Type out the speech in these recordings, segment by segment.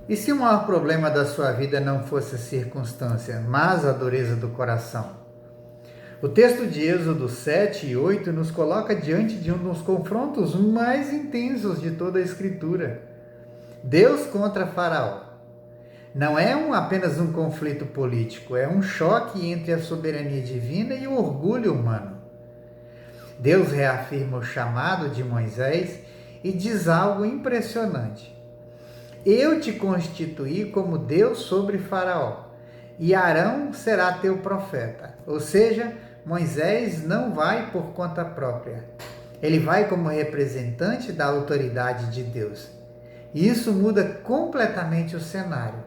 E se o maior problema da sua vida não fosse a circunstância, mas a dureza do coração? O texto de Êxodo 7 e 8 nos coloca diante de um dos confrontos mais intensos de toda a Escritura. Deus contra Faraó. Não é apenas um conflito político, é um choque entre a soberania divina e o orgulho humano. Deus reafirma o chamado de Moisés e diz algo impressionante. Eu te constituí como Deus sobre Faraó, e Arão será teu profeta. Ou seja, Moisés não vai por conta própria. Ele vai como representante da autoridade de Deus. E isso muda completamente o cenário.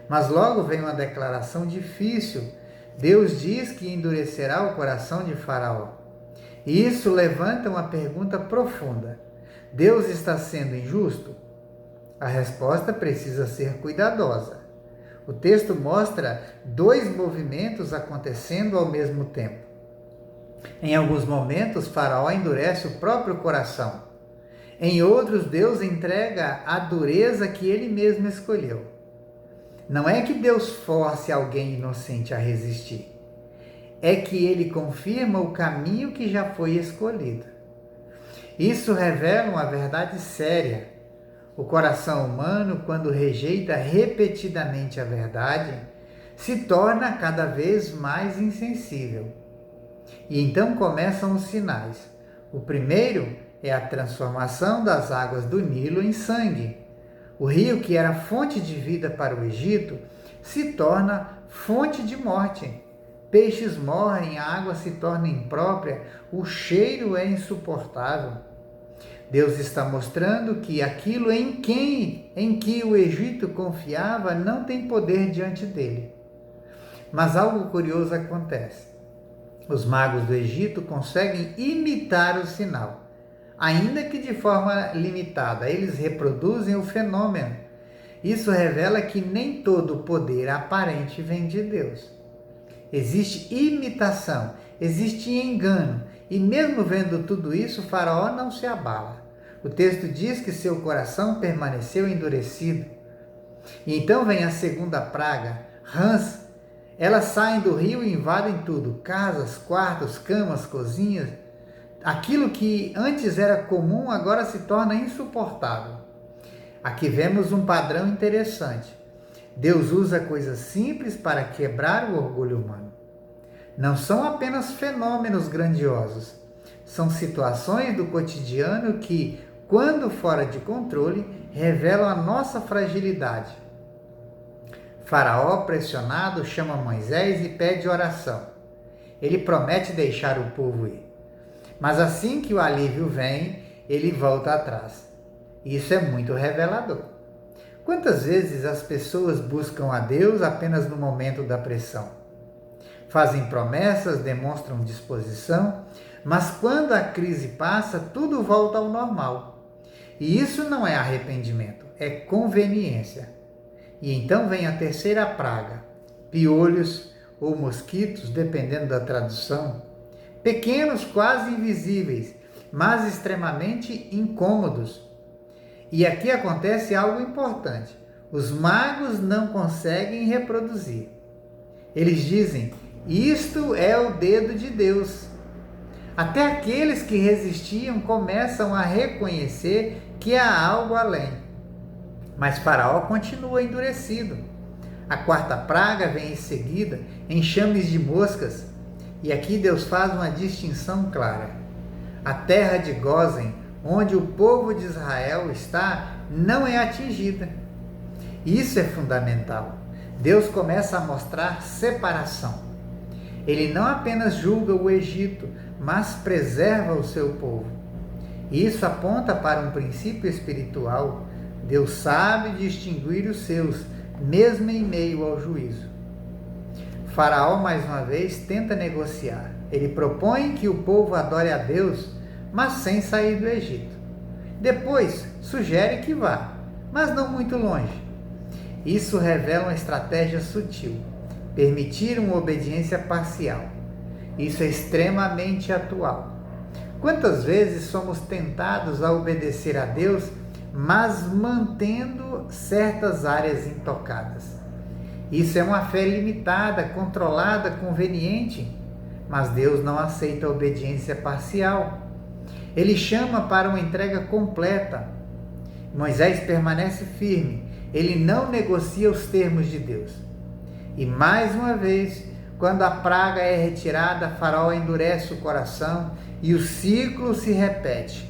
Mas logo vem uma declaração difícil. Deus diz que endurecerá o coração de Faraó. E isso levanta uma pergunta profunda. Deus está sendo injusto? A resposta precisa ser cuidadosa. O texto mostra dois movimentos acontecendo ao mesmo tempo. Em alguns momentos, Faraó endurece o próprio coração. Em outros, Deus entrega a dureza que ele mesmo escolheu. Não é que Deus force alguém inocente a resistir. É que ele confirma o caminho que já foi escolhido. Isso revela uma verdade séria. O coração humano, quando rejeita repetidamente a verdade, se torna cada vez mais insensível. E então começam os sinais. O primeiro é a transformação das águas do Nilo em sangue. O rio, que era fonte de vida para o Egito, se torna fonte de morte. Peixes morrem, a água se torna imprópria, o cheiro é insuportável. Deus está mostrando que aquilo em que o Egito confiava não tem poder diante dele. Mas algo curioso acontece. Os magos do Egito conseguem imitar o sinal. Ainda que de forma limitada, eles reproduzem o fenômeno. Isso revela que nem todo o poder aparente vem de Deus. Existe imitação, existe engano, e mesmo vendo tudo isso, Faraó não se abala. O texto diz que seu coração permaneceu endurecido. E então vem a segunda praga, rãs. Elas saem do rio e invadem tudo, casas, quartos, camas, cozinhas. Aquilo que antes era comum agora se torna insuportável. Aqui vemos um padrão interessante. Deus usa coisas simples para quebrar o orgulho humano. Não são apenas fenômenos grandiosos. São situações do cotidiano que, quando fora de controle, revelam a nossa fragilidade. Faraó, pressionado, chama Moisés e pede oração. Ele promete deixar o povo ir. Mas assim que o alívio vem, ele volta atrás. Isso é muito revelador. Quantas vezes as pessoas buscam a Deus apenas no momento da pressão? Fazem promessas, demonstram disposição, mas quando a crise passa, tudo volta ao normal. E isso não é arrependimento, é conveniência. E então vem a terceira praga, piolhos ou mosquitos, dependendo da tradução. Pequenos, quase invisíveis, mas extremamente incômodos. E aqui acontece algo importante. Os magos não conseguem reproduzir. Eles dizem, isto é o dedo de Deus. Até aqueles que resistiam começam a reconhecer que há algo além. Mas Faraó continua endurecido. A quarta praga vem em seguida, enxames de moscas. E aqui Deus faz uma distinção clara. A terra de Gósen, onde o povo de Israel está, não é atingida. Isso é fundamental. Deus começa a mostrar separação. Ele não apenas julga o Egito, mas preserva o seu povo. Isso aponta para um princípio espiritual. Deus sabe distinguir os seus, mesmo em meio ao juízo. Faraó, mais uma vez, tenta negociar. Ele propõe que o povo adore a Deus, mas sem sair do Egito. Depois, sugere que vá, mas não muito longe. Isso revela uma estratégia sutil, permitir uma obediência parcial. Isso é extremamente atual. Quantas vezes somos tentados a obedecer a Deus, mas mantendo certas áreas intocadas. Isso é uma fé limitada, controlada, conveniente, mas Deus não aceita a obediência parcial. Ele chama para uma entrega completa. Moisés permanece firme, ele não negocia os termos de Deus. E mais uma vez, quando a praga é retirada, Faraó endurece o coração e o ciclo se repete.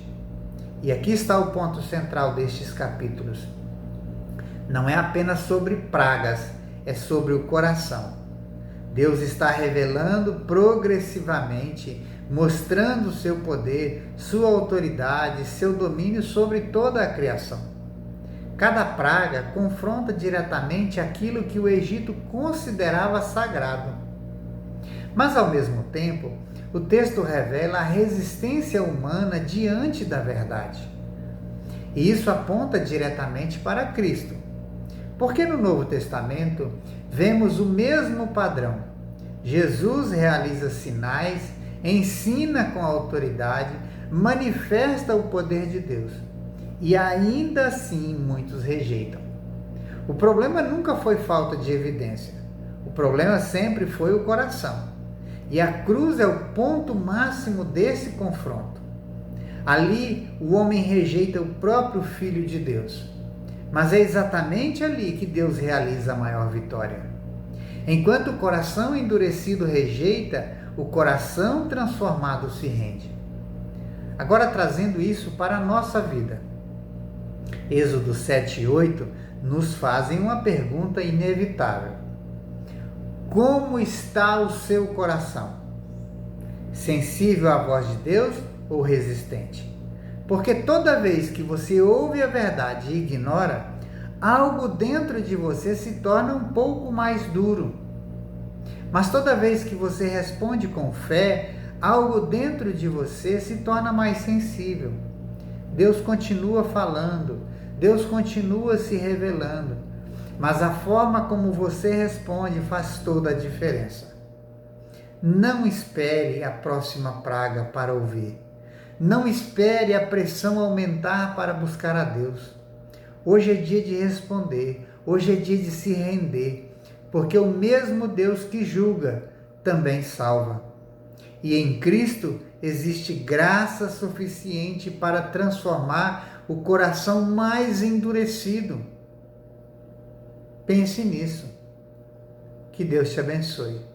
E aqui está o ponto central destes capítulos. Não é apenas sobre pragas, é sobre o coração. Deus está revelando progressivamente, mostrando seu poder, sua autoridade, seu domínio sobre toda a criação. Cada praga confronta diretamente aquilo que o Egito considerava sagrado. Mas, ao mesmo tempo, o texto revela a resistência humana diante da verdade. E isso aponta diretamente para Cristo. Porque no Novo Testamento vemos o mesmo padrão. Jesus realiza sinais, ensina com autoridade, manifesta o poder de Deus. E ainda assim muitos rejeitam. O problema nunca foi falta de evidência. O problema sempre foi o coração. E a cruz é o ponto máximo desse confronto. Ali o homem rejeita o próprio Filho de Deus. Mas é exatamente ali que Deus realiza a maior vitória. Enquanto o coração endurecido rejeita, o coração transformado se rende. Agora, trazendo isso para a nossa vida. Êxodo 7 e 8 nos fazem uma pergunta inevitável. Como está o seu coração? Sensível à voz de Deus ou resistente? Porque toda vez que você ouve a verdade e ignora, algo dentro de você se torna um pouco mais duro. Mas toda vez que você responde com fé, algo dentro de você se torna mais sensível. Deus continua falando, Deus continua se revelando, mas a forma como você responde faz toda a diferença. Não espere a próxima praga para ouvir. Não espere a pressão aumentar para buscar a Deus. Hoje é dia de responder, hoje é dia de se render, porque o mesmo Deus que julga também salva. E em Cristo existe graça suficiente para transformar o coração mais endurecido. Pense nisso. Que Deus te abençoe.